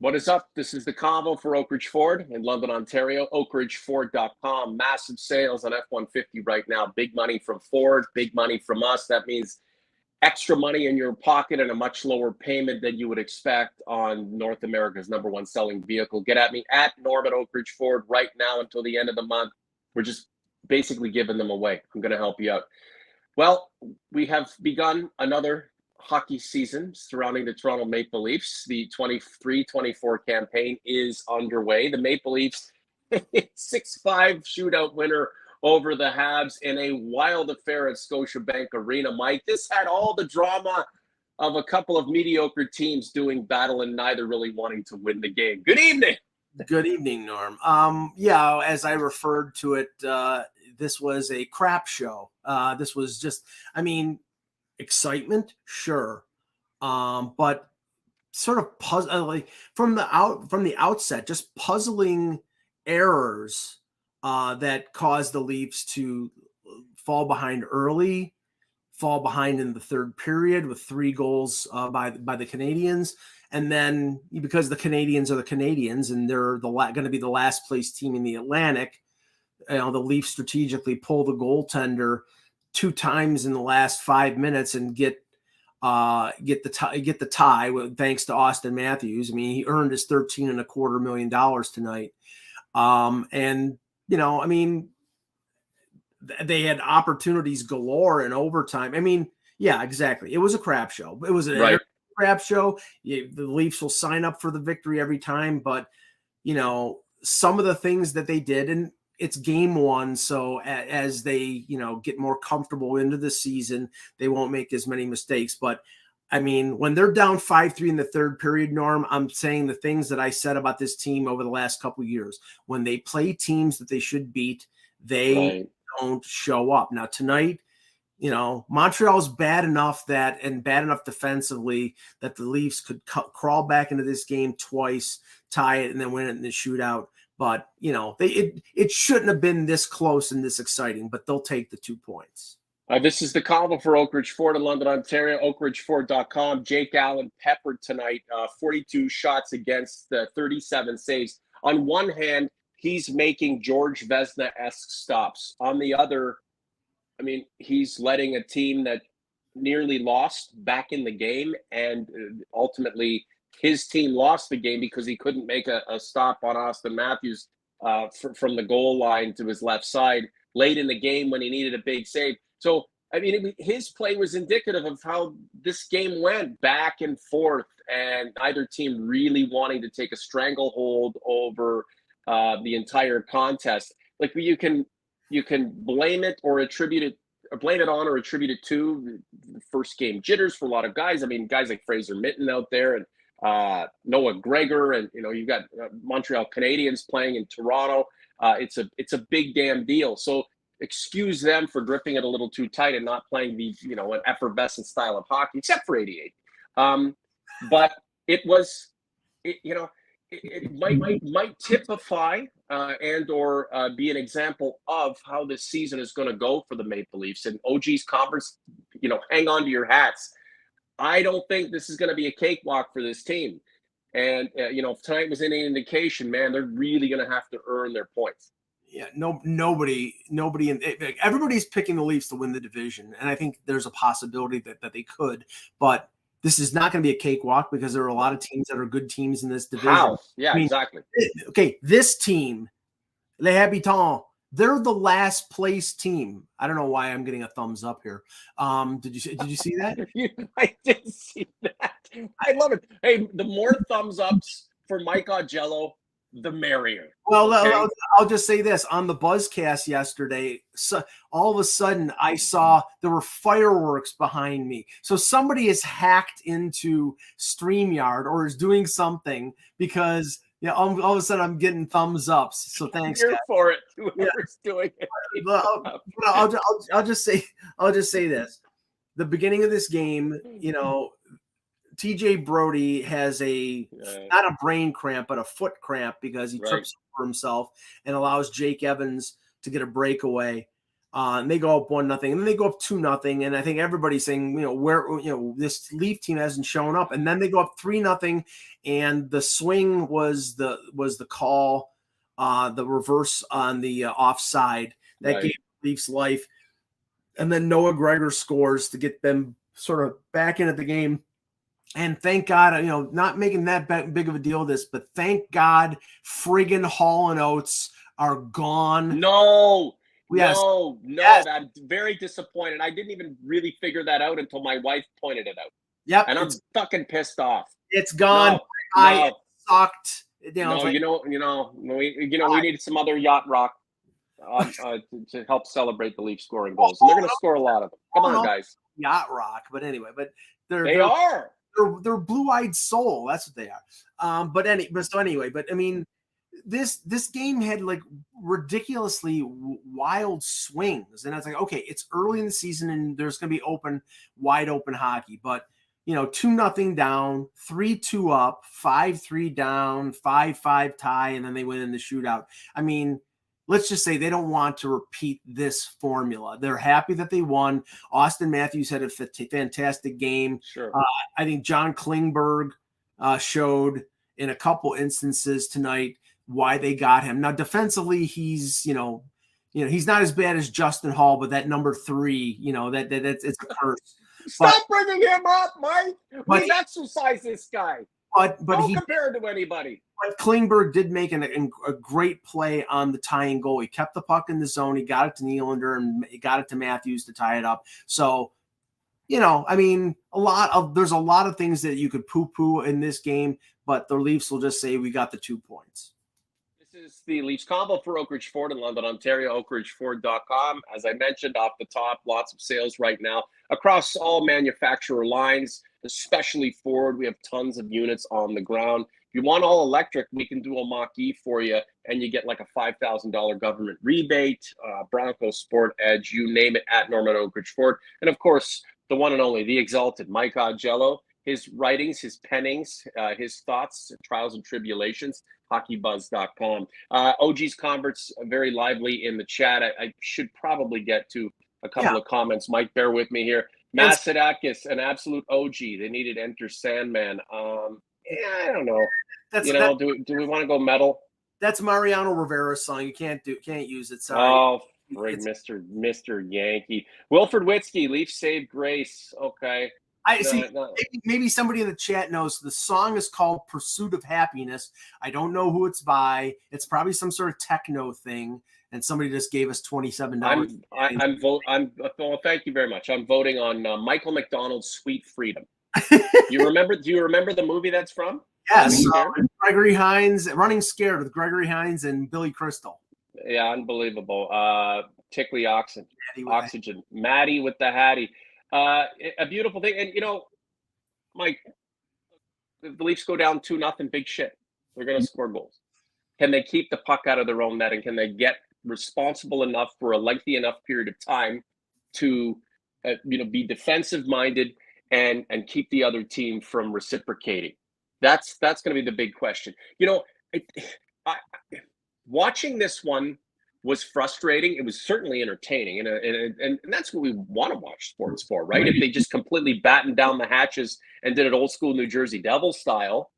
What is up? This is the Convo for Oak Ridge Ford in London, Ontario. OakRidgeFord.com. Massive sales on F-150 right now. Big money from Ford, big money from us. That means extra money in your pocket and a much lower payment than you would expect on North America's #1 selling vehicle. Get at me at Norm at Oak Ridge Ford right now until the end of the month. We're just basically giving them away. I'm going to help you out. Well, we have begun another hockey season surrounding the Toronto Maple Leafs. The 23-24 campaign is underway. The Maple Leafs 6-5 shootout winner over the Habs in a wild affair at Scotiabank Arena. Mike, this had all the drama of a couple of mediocre teams doing battle and neither really wanting to win the game. Good evening. Good evening, Norm. Yeah, as I referred to it, this was a crap show. This was just, excitement, sure, but sort of puzzling from the outset, just puzzling errors that caused the Leafs to fall behind early, fall behind in the third period with 3 goals by the Canadiens. And then because the Canadiens are the Canadiens and they're going to be the last place team in the Atlantic, the Leafs strategically pull the goaltender 2 times in the last 5 minutes and get the tie thanks to Austin Matthews. I mean, he earned his $13.25 million tonight. They had opportunities galore in overtime. Yeah, exactly. It was a crap show. It was a crap show. The Leafs will sign up for the victory every time, but some of the things that they did, and it's game 1, so as they get more comfortable into the season, they won't make as many mistakes. But when they're down 5-3 in the third period, Norm, I'm saying the things that I said about this team over the last couple of years. When they play teams that they should beat, they don't show up. Now tonight, Montreal's bad enough defensively that the Leafs could crawl back into this game twice, tie it, and then win it in the shootout. But, it shouldn't have been this close and this exciting, but they'll take the 2 points. This is the Convo for Oak Ridge Ford in London, Ontario. OakRidgeFord.com. Jake Allen peppered tonight, 42 shots against 37 saves. On one hand, he's making George Vezina-esque stops. On the other, he's letting a team that nearly lost back in the game, and ultimately his team lost the game because he couldn't make a stop on Austin Matthews from the goal line to his left side late in the game when he needed a big save. So, his play was indicative of how this game went back and forth, and neither team really wanting to take a stranglehold over the entire contest. Like, you can blame it or attribute it, or blame it on or attribute it to the first game jitters for a lot of guys. Guys like Fraser Mitten out there and Noah Gregor, and you've got Montreal Canadiens playing in Toronto. It's a big damn deal. So excuse them for gripping it a little too tight and not playing the an effervescent style of hockey, except for 88. But it was it might typify and or be an example of how this season is going to go for the Maple Leafs. And OG's conference, hang on to your hats. I don't think this is going to be a cakewalk for this team. And, if tonight was any indication, man, they're really going to have to earn their points. Yeah, nobody, everybody's picking the Leafs to win the division. And I think there's a possibility that they could. But this is not going to be a cakewalk because there are a lot of teams that are good teams in this division. How? Yeah, exactly. Okay, this team, Les Habitants, they're the last place team. I don't know why I'm getting a thumbs up here. Did you see that? I did see that. I love it. Hey, the more thumbs ups for Mike Augello, the merrier. Well, okay? I'll just say this. On the Buzzcast yesterday, so all of a sudden I saw there were fireworks behind me. So somebody is hacked into StreamYard or is doing something because all of a sudden I'm getting thumbs ups. So thanks. Here for it. Whoever's doing it. I'll just say this. The beginning of this game, TJ Brody has not a brain cramp, but a foot cramp because he trips over himself and allows Jake Evans to get a breakaway. And they go up 1-0, and then they go up 2-0. And I think everybody's saying, this Leaf team hasn't shown up. And then they go up 3-0, and the swing was the call, the reverse on the offside that gave Leafs life. And then Noah Gregor scores to get them sort of back into the game. And thank God, not making that big of a deal of this, but thank God friggin' Hall and Oates are gone. No, yes. I'm very disappointed. I didn't even really figure that out until my wife pointed it out. Yep. And I'm fucking pissed off. It's gone. It sucked. We needed some other yacht rock to help celebrate the Leafs scoring goals. And they're going to score a lot of them. Come on, guys. Yacht rock. But anyway, they're blue-eyed soul. That's what they are. But I mean, this game had like ridiculously wild swings, and I was like, okay, it's early in the season, and there's going to be wide open hockey. But 2-0 down, 3-2 up, 5-3 down, 5-5 tie, and then they win in the shootout. I mean, let's just say they don't want to repeat this formula. They're happy that they won. Austin Matthews had a fantastic game. Sure. I think John Klingberg showed in a couple instances tonight why they got him. Now, defensively, he's he's not as bad as Justin Hall, but that number 3, it's a curse. Stop bringing him up, Mike. We exercise this guy. But don't compare to anybody. But Klingberg did make a great play on the tying goal. He kept the puck in the zone. He got it to Nylander, and he got it to Matthews to tie it up. So, I mean, there's a lot of things that you could poo-poo in this game, but the Leafs will just say we got the 2 points. This is the Leafs Convo for Oak Ridge Ford in London, Ontario, oakridgeford.com. As I mentioned off the top, lots of sales right now across all manufacturer lines, especially Ford. We have tons of units on the ground. If you want all electric, we can do a Mach-E for you, and you get like a $5,000 government rebate, Bronco Sport Edge, you name it, at Norman Oak Ridge Ford. And of course, the one and only, the exalted Mike Augello, his writings, his pennings, his thoughts, trials and tribulations, hockeybuzz.com. OG's Converts, very lively in the chat. I should probably get to a couple of comments. Mike, bear with me here. Masadakis, an absolute OG. They needed Enter Sandman. I don't know. Do we want to go metal? That's Mariano Rivera's song. You can't use it. Sorry. Oh, frig, Mr. Yankee. Wilfred Witzke, Leaf Save Grace. Okay. Maybe somebody in the chat knows. The song is called Pursuit of Happiness. I don't know who it's by. It's probably some sort of techno thing, and somebody just gave us $27. Well, thank you very much. I'm voting on Michael McDonald's Sweet Freedom. Do you remember the movie that's from? Yes. Gregory Hines, Running Scared with Gregory Hines and Billy Crystal. Yeah, unbelievable. Tickly Oxygen. Maddie with the Hattie. A beautiful thing. And, Mike, the Leafs go down 2-0, big shit. They're going to score goals. Can they keep the puck out of their own net, and can they get responsible enough for a lengthy enough period of time to, be defensive-minded and keep the other team from reciprocating? That's going to be the big question. Watching this one was frustrating. It was certainly entertaining, and that's what we want to watch sports for, right? If they just completely battened down the hatches and did it old school New Jersey Devil style,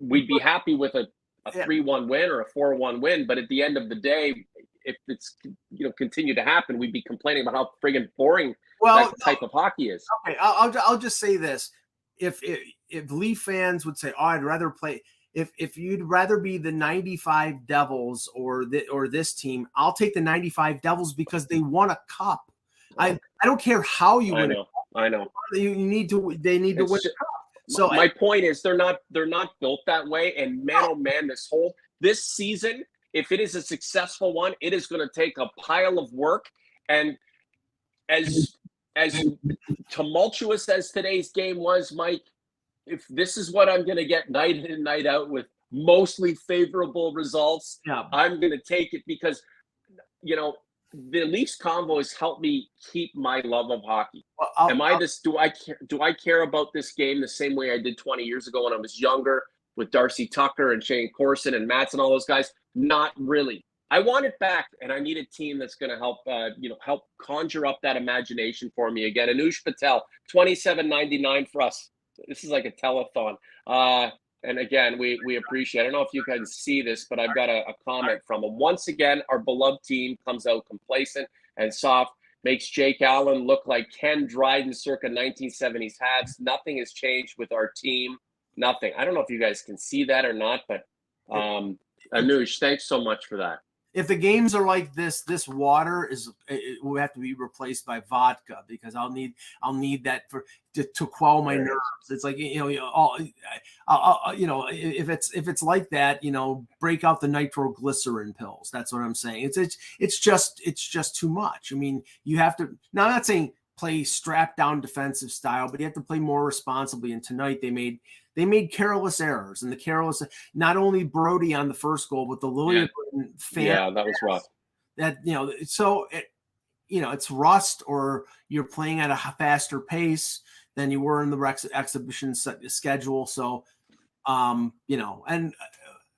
we'd be happy with a 3-1 win or a 4-1 win. But at the end of the day, if it's continue to happen, we'd be complaining about how friggin' boring that type of hockey is. Okay, I'll just say this: if Leaf fans would say, "Oh, I'd rather play." If you'd rather be the 95 Devils or this team, I'll take the 95 Devils because they won a cup. I don't care how you win. I know. They need to win the cup. So my point is they're not built that way. And man, oh man, this season, if it is a successful one, it is going to take a pile of work. And as tumultuous as today's game was, Mike, if this is what I'm going to get night in and night out with mostly favorable results, I'm going to take it because, the Leafs Convo has helped me keep my love of hockey. Do I care about this game the same way I did 20 years ago when I was younger with Darcy Tucker and Shane Corson and Matz and all those guys? Not really. I want it back, and I need a team that's going to help, help conjure up that imagination for me again. Anush Patel, $27.99 for us. This is like a telethon. And again, we appreciate. I don't know if you can see this, but I've got a comment from him. Once again, our beloved team comes out complacent and soft, makes Jake Allen look like Ken Dryden circa 1970s Habs. Nothing has changed with our team. Nothing. I don't know if you guys can see that or not, but Anush, thanks so much for that. If the games are like this water will have to be replaced by vodka, because I'll need that to quell my nerves. It's like, if it's like that, break out the nitroglycerin pills. That's what I'm saying. It's just too much. I mean, you have to. Now, I'm not saying play strapped down defensive style, but you have to play more responsibly. And tonight they made careless errors, and not only Brody on the first goal, but the Liljegren that was rough. That, so it's rust, or you're playing at a faster pace than you were in the exhibition schedule. So, and I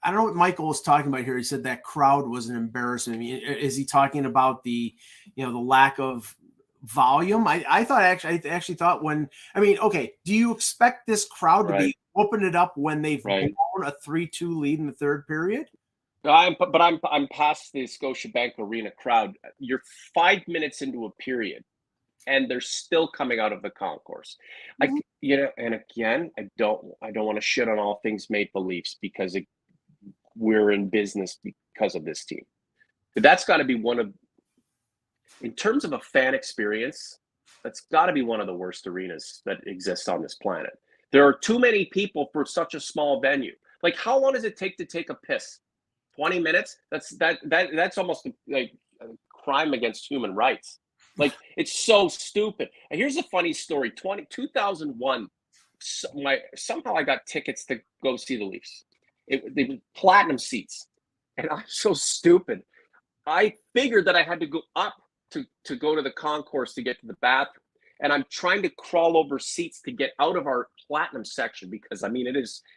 don't know what Michael was talking about here. He said that crowd was an embarrassment. I mean, is he talking about the lack of volume? I actually thought do you expect this crowd to be open it up when they've blown a 3-2 lead in the third period? I'm past the Scotiabank Arena crowd. You're 5 minutes into a period, and they're still coming out of the concourse. And again, I don't want to shit on all things Maple Leafs, because we're in business because of this team. But that's got to be in terms of a fan experience, that's got to be one of the worst arenas that exists on this planet. There are too many people for such a small venue. Like, how long does it take to take a piss? 20 minutes? That's almost like a crime against human rights. Like, it's so stupid. And here's a funny story. 2001, somehow I got tickets to go see the Leafs. They were platinum seats. And I'm so stupid. I figured that I had to go up to go to the concourse to get to the bathroom. And I'm trying to crawl over seats to get out of our platinum section, because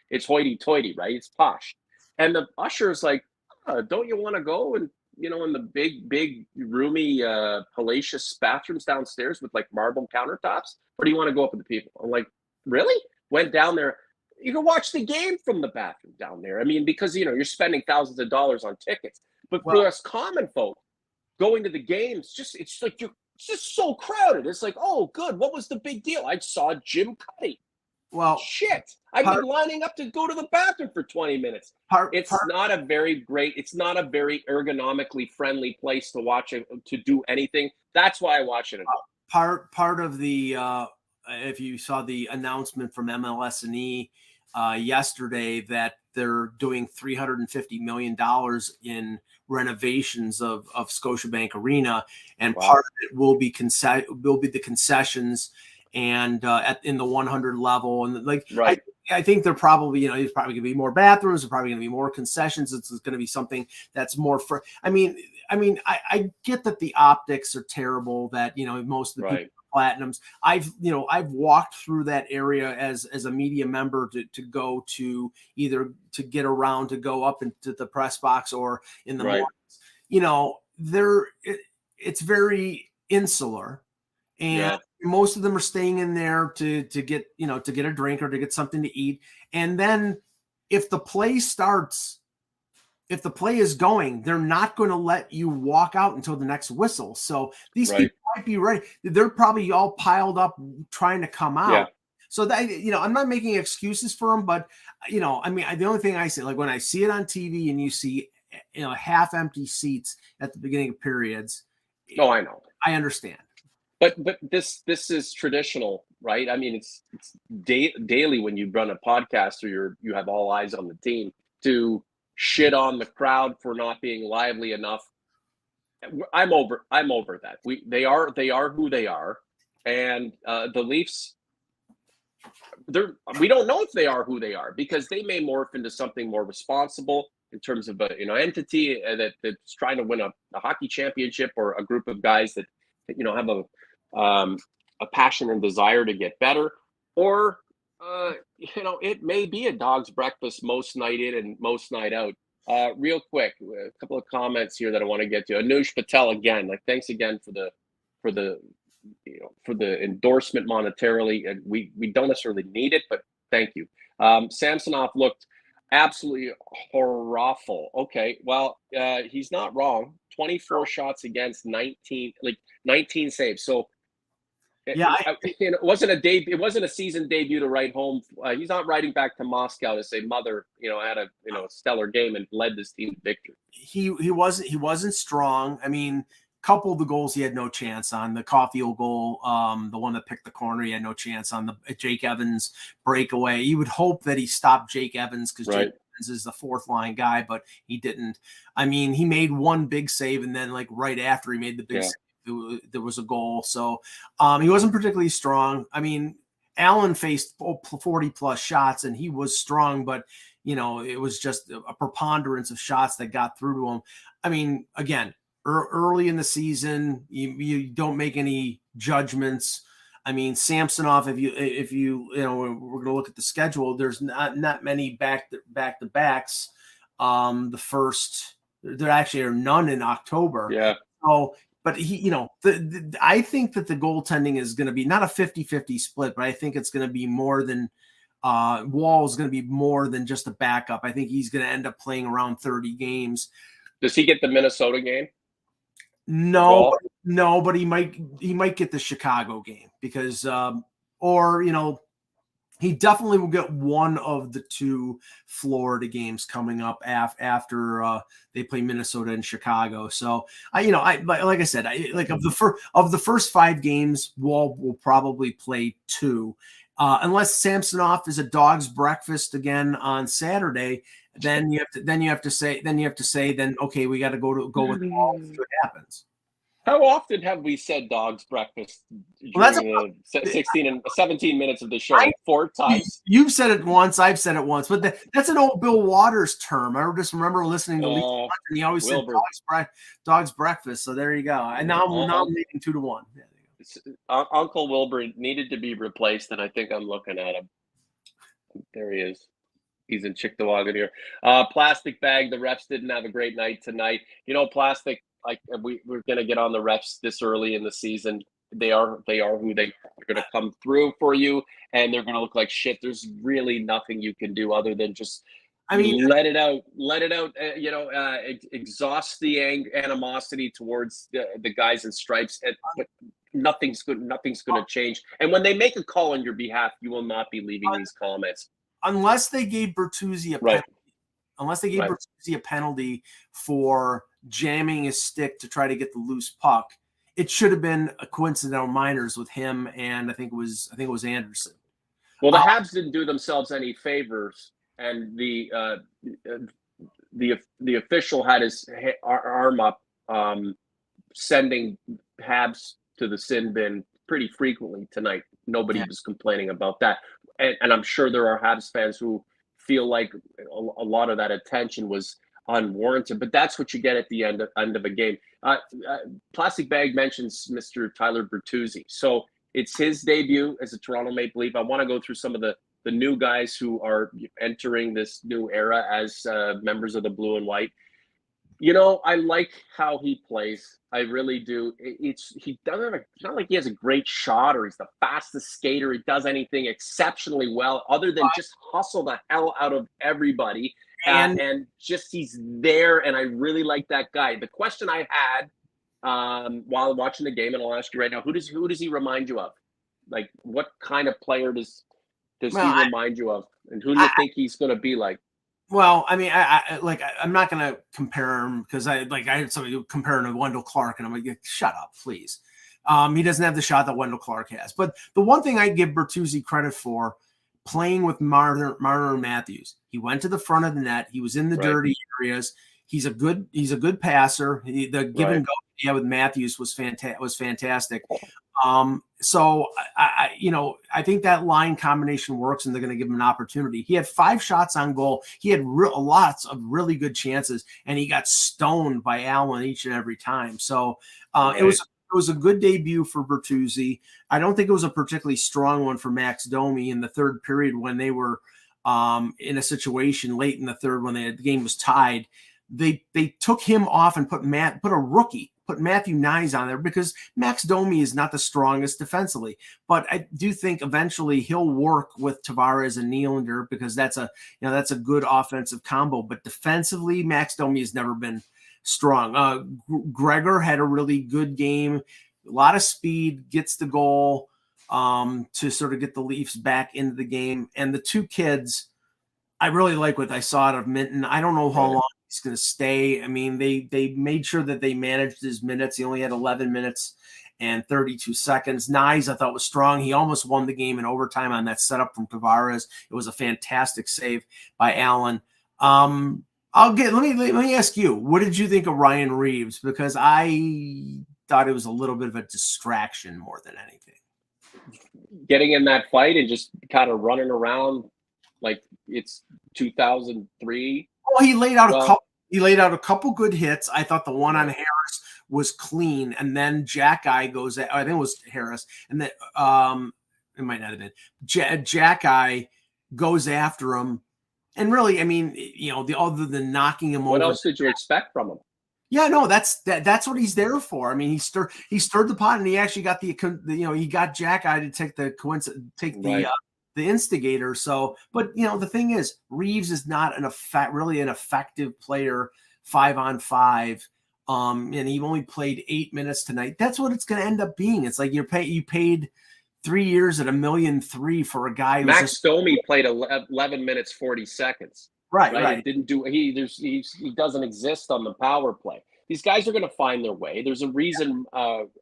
it's hoity-toity, right? It's posh. And the usher is like, don't you want to go and, in the big, roomy, palatial bathrooms downstairs with like marble countertops? Or do you want to go up with the people? I'm like, really? Went down there. You can watch the game from the bathroom down there. I mean, because, you're spending thousands of dollars on tickets. But for us common folk, going to the games, it's just so crowded. It's like, oh, good. What was the big deal? I saw Jim Cuddy. Well, shit. I've been lining up to go to the bathroom for 20 minutes. It's not a very ergonomically friendly place to watch it, to do anything. That's why I watch it at home. Part of the if you saw the announcement from MLS&E yesterday, that they're doing $350 million in renovations of Scotiabank Arena, and part of it will be the concessions, and in the 100 level, and I think they're probably there's probably going to be more bathrooms, there's probably going to be more concessions. It's going to be something that's more for. I I get that the optics are terrible. That most of the people platinums. I've walked through that area as a media member to go to either to get around to go up into the press box or in the mornings. It's very insular, and most of them are staying in there to get to get a drink or to get something to eat. And then if the play starts, if the play is going, they're not going to let you walk out until the next whistle. So these people might be ready. They're probably all piled up trying to come out. Yeah. So that, I'm not making excuses for them, but the only thing I say, like when I see it on TV and you see, half empty seats at the beginning of periods. Oh, I know. I understand. But this is traditional, right? I mean, it's daily when you run a podcast or you have all eyes on the team to shit on the crowd for not being lively enough. I'm over that. They are who they are, and the Leafs. We don't know if they are who they are, because they may morph into something more responsible in terms of entity that's trying to win a hockey championship, or a group of guys that have a passion and desire to get better, or it may be a dog's breakfast most night in and most night out. Real quick, a couple of comments here that I want to get to. Anush Patel again. Like, thanks again for the for the endorsement monetarily. And we don't necessarily need it, but thank you. Samsonov looked absolutely horrible. Okay, well, he's not wrong. 24 shots against 19 saves. So yeah, it wasn't a debut. It wasn't a season debut to write home. He's not writing back to Moscow to say, "Mother, I had a stellar game and led this team to victory." He wasn't strong. I mean, couple of the goals he had no chance on. The Caulfield goal, the one that picked the corner, he had no chance on. The Jake Evans breakaway. You would hope that he stopped Jake Evans because Jake Evans is the fourth line guy, but he didn't. I mean, he made one big save, and then like right after he made the big save, there was a goal. So he wasn't particularly strong. I mean, Allen faced 40 plus shots and he was strong, but it was just a preponderance of shots that got through to him. I mean, again, early in the season, you don't make any judgments. I mean, Samsonov, if you we're going to look at the schedule, there's not many back to backs. There actually are none in October. Yeah. So, but I think that the goaltending is going to be not a 50-50 split, but I think it's going to be more than Wall is going to be more than just a backup. I think he's going to end up playing around 30 games. Does he get the Minnesota game? No, but he might get the Chicago game because, he definitely will get one of the two Florida games coming up after they play Minnesota and Chicago. So like I said, of the first 5 games, Wall will probably play 2, unless Samsonov is a dog's breakfast again on Saturday. Then you have to say okay, we got to go with Wall and see what happens. How often have we said dog's breakfast during the 16 and 17 minutes of the show? 4 times? You've said it once. I've said it once. But that's an old Bill Waters term. I just remember listening to Leafs, and he always said dog's breakfast. So there you go. And now I'm leading 2-1. Uncle Wilbur needed to be replaced, and I think I'm looking at him. There he is. He's in Cheektowaga here. Plastic Bag. The refs didn't have a great night tonight. Plastic. Like we're going to get on the refs this early in the season. They are who they are. They're going to come through for you, and they're going to look like shit. There's really nothing you can do other than just let it out. Exhaust the animosity towards the guys in stripes. But nothing's going to change. And when they make a call on your behalf, you will not be leaving these comments unless they gave Bertuzzi a penalty. Unless they gave Bertuzzi a penalty for jamming his stick to try to get the loose puck, it should have been a coincidental minors with him and I think it was Anderson. Well, the Habs didn't do themselves any favors, and the official had his arm up, sending Habs to the sin bin pretty frequently tonight. Nobody was complaining about that, and I'm sure there are Habs fans who feel like a lot of that attention was unwarranted, but that's what you get at the end of a game. Plastic Bag mentions Mr. Tyler Bertuzzi. So it's his debut as a Toronto Maple Leaf. I want to go through some of the new guys who are entering this new era as members of the Blue and White. I like how he plays. I really do. It's not like he has a great shot or he's the fastest skater. He does anything exceptionally well other than just hustle the hell out of everybody. And just he's there, and I really like that guy. The question I had while watching the game, and I'll ask you right now, who does he remind you of? Like, what kind of player does he remind you of, and who do you think he's going to be like? Well, I mean, I'm not going to compare him because I had somebody compare him to Wendell Clark, and I'm like, shut up, please. He doesn't have the shot that Wendell Clark has. But the one thing I give Bertuzzi credit for, playing with Marner and Matthews, he went to the front of the net. He was in the dirty areas. He's a good passer. The give and go he had with Matthews was fantastic. So I think that line combination works, and they're going to give him an opportunity. He had 5 shots on goal. He had lots of really good chances, and he got stoned by Allen each and every time. So it was a good debut for Bertuzzi. I don't think it was a particularly strong one for Max Domi in the third period when they were in a situation late in the third when the game was tied. They took him off and put Matthew Nyes on there because Max Domi is not the strongest defensively. But I do think eventually he'll work with Tavares and Nylander because that's a good offensive combo. But defensively, Max Domi has never been strong. Gregor had a really good game, a lot of speed, gets the goal to sort of get the Leafs back into the game. And the two kids, I really like what I saw out of Minton. I don't know how long he's going to stay. I mean, they made sure that they managed his minutes. He only had 11 minutes and 32 seconds. Nyes, I thought, was strong. He almost won the game in overtime on that setup from Tavares. It was a fantastic save by Allen. Let me ask you, what did you think of Ryan Reaves? Because I thought it was a little bit of a distraction more than anything. Getting in that fight and just kind of running around like it's 2003. Well, he laid out a couple good hits. I thought the one on Harris was clean, and then Jack Eye goes. I think it was Harris, and then it might not have been Jack Eye goes after him, and really, I mean, other than knocking him over. What else did you expect from him? Yeah, no, that's what he's there for. I mean, he stirred the pot, and he actually got he got Jack Eye to take the instigator. So, but the thing is, Reaves is not really an effective player 5-on-5. And he only played 8 minutes tonight. That's what it's going to end up being. It's like you paid 3 years at $1.3 million for a guy. Max Domi played 11 minutes 40 seconds. Right. Didn't do he doesn't exist on the power play. These guys are going to find their way. There's a reason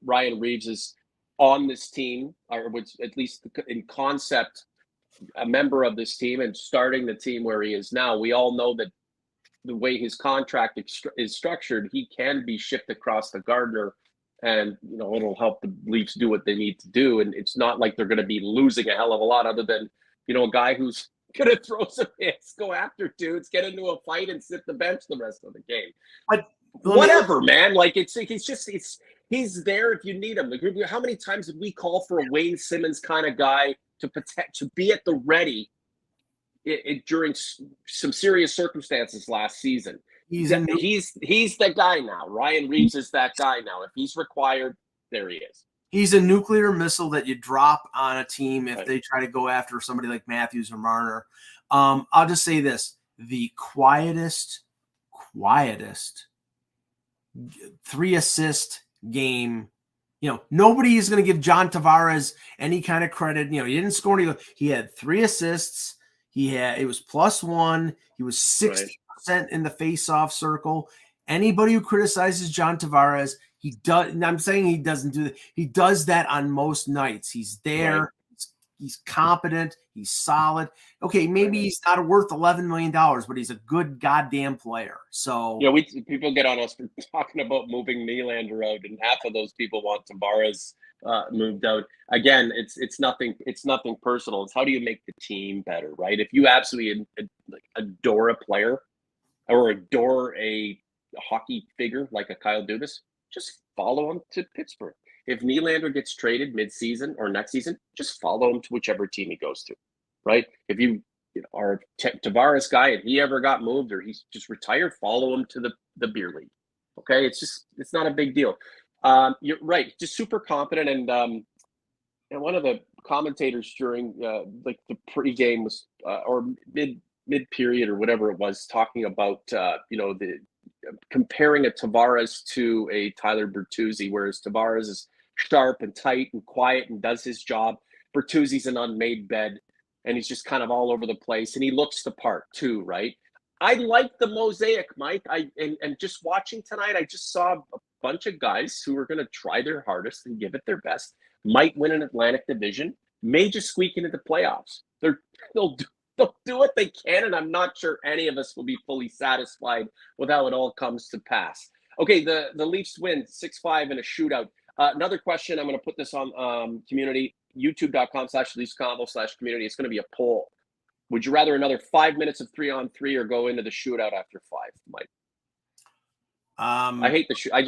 Ryan Reaves is on this team, or which at least in concept, a member of this team and starting the team where he is now. We all know that the way his contract is structured, he can be shipped across the Gardner, and it'll help the Leafs do what they need to do. And it's not like they're going to be losing a hell of a lot, other than a guy who's going to throw some hits, go after dudes, get into a fight, and sit the bench the rest of the game. But whatever, man. Like he's there if you need him. Like, how many times did we call for a Wayne Simmons kind of guy to be at the ready during some serious circumstances last season? He's the guy now. Ryan Reaves is that guy now. If he's required, there he is. He's a nuclear missile that you drop on a team if they try to go after somebody like Matthews or Marner. I'll just say this: the quietest 3-assist game. Nobody is going to give John Tavares any kind of credit. He didn't score any. He had 3 assists. It was +1. He was 60% in the face-off circle. Anybody who criticizes John Tavares, he does. And I'm saying he doesn't do that. He does that on most nights. He's there. Right. He's competent. He's solid. Okay, maybe he's not worth $11 million, but he's a good goddamn player. So people get on us for talking about moving Nylander out, and half of those people want Tavares moved out. Again, it's nothing personal. It's how do you make the team better, right? If you absolutely adore a player or adore a hockey figure like a Kyle Dubas, just follow him to Pittsburgh. If Nylander gets traded mid-season or next season, just follow him to whichever team he goes to, right? If you are a Tavares guy and he ever got moved or he's just retired, follow him to the beer league. Okay, it's not a big deal. You're right, just super competent. And one of the commentators during the pregame was or mid period or whatever it was, talking about comparing a Tavares to a Tyler Bertuzzi, whereas Tavares is sharp and tight and quiet and does his job. Bertuzzi's an unmade bed, and he's just kind of all over the place, and he looks the part too, right? I like the mosaic, Mike. And just watching tonight, I just saw a bunch of guys who are going to try their hardest and give it their best, might win an Atlantic Division, may just squeak into the playoffs. They'll do what they can, and I'm not sure any of us will be fully satisfied with how it all comes to pass. Okay, the Leafs win 6-5 in a shootout. Another question, I'm going to put this on community, youtube.com/Leafs Convo/community. It's going to be a poll. Would you rather another 5 minutes of 3-on-3 or go into the shootout after 5, Mike? I hate the shoot. I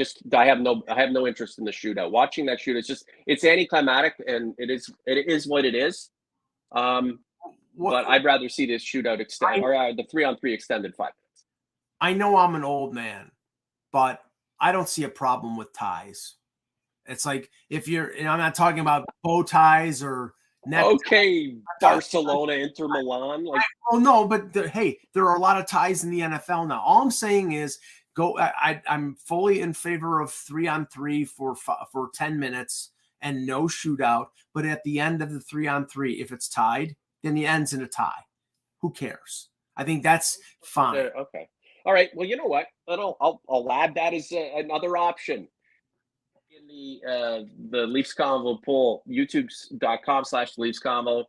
have no interest in the shootout. Watching that shoot, it's anticlimactic, and it is what it is. but I'd rather see this shootout extend or the 3-on-3 extended 5 minutes. I know I'm an old man, but I don't see a problem with ties. It's like if you're, and I'm not talking about bow ties or okay, Barcelona, Inter Milan. Like, oh no, but hey, there are a lot of ties in the NFL now. All I'm saying is, I'm fully in favor of 3-on-3 for 10 minutes and no shootout. But at the end of the 3-on-3, if it's tied, then the end's in a tie. Who cares? I think that's fine. Okay. All right. Well, you know what? I'll add that as another option. In the Leafs Convo poll, youtube.com/Leafs Convo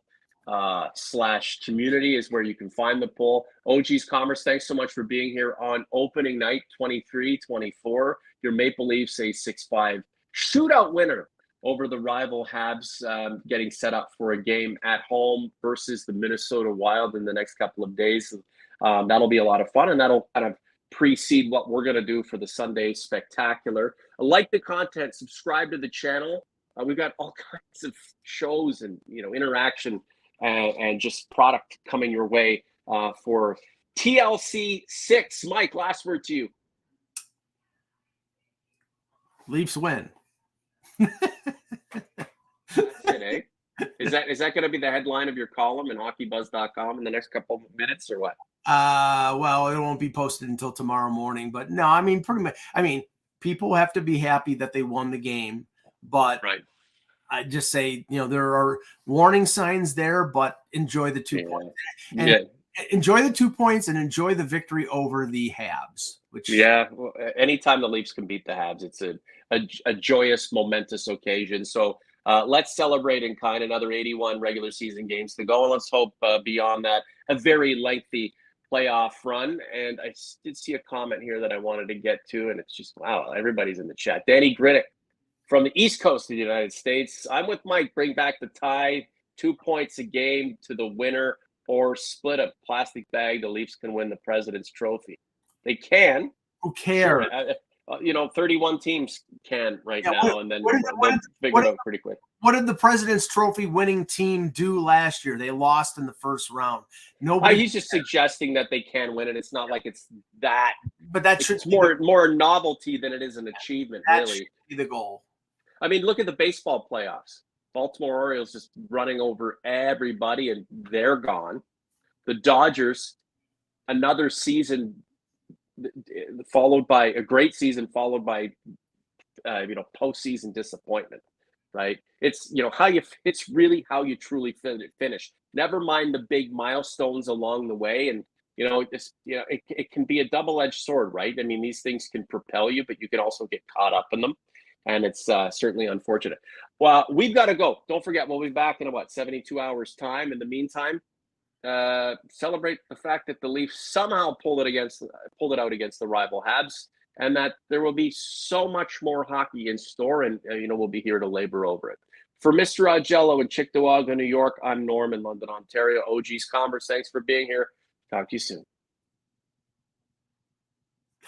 /community is where you can find the poll. OG's Commerce, thanks so much for being here on opening night 23-24. Your Maple Leafs a 6-5 shootout winner over the rival Habs, getting set up for a game at home versus the Minnesota Wild in the next couple of days. That'll be a lot of fun, and that'll kind of precede what we're going to do for the Sunday Spectacular. Like the content, subscribe to the channel. We've got all kinds of shows and interaction and just product coming your way for TLC 6. Mike, last word to you. Leafs win. That's it, eh? Is that going to be the headline of your column in hockeybuzz.com in the next couple of minutes or what? Well, it won't be posted until tomorrow morning, but no, I mean, pretty much. I mean, people have to be happy that they won the game, but right. I just say, there are warning signs there, but enjoy the 2 points. And enjoy the 2 points and enjoy the victory over the Habs. Well, anytime the Leafs can beat the Habs, it's a joyous, momentous occasion. So let's celebrate in kind. Another 81 regular season games to go, and let's hope beyond that a very lengthy playoff run. And I did see a comment here that I wanted to get to, and it's just, wow, everybody's in the chat. Danny Griddick from the East Coast of the United States. I'm with Mike. Bring back the tie, 2 points a game to the winner, or split a plastic bag. The Leafs can win the President's Trophy. They can. Who cares? Sure. 31 teams can now, and then they'll figure it out pretty quick. What did the President's Trophy winning team do last year? They lost in the first round. He's just suggesting that they can win it. It's not like it's that. But it's more novelty than it is an achievement. That really, should be the goal. I mean, look at the baseball playoffs. Baltimore Orioles just running over everybody, and they're gone. The Dodgers, another season followed by a great season, followed by postseason disappointment. Right? It's it's really how you truly finish. Never mind the big milestones along the way, and it can be a double-edged sword, right? I mean, these things can propel you, but you can also get caught up in them, and it's certainly unfortunate. Well, we've got to go. Don't forget, we'll be back in 72 hours time. In the meantime, celebrate the fact that the Leafs somehow pulled it out against the rival Habs, and that there will be so much more hockey in store, and we'll be here to labor over it. For Mr. Augello in Cheektowaga, New York, I'm Norm in London, Ontario. OG's Commerce, thanks for being here. Talk to you soon.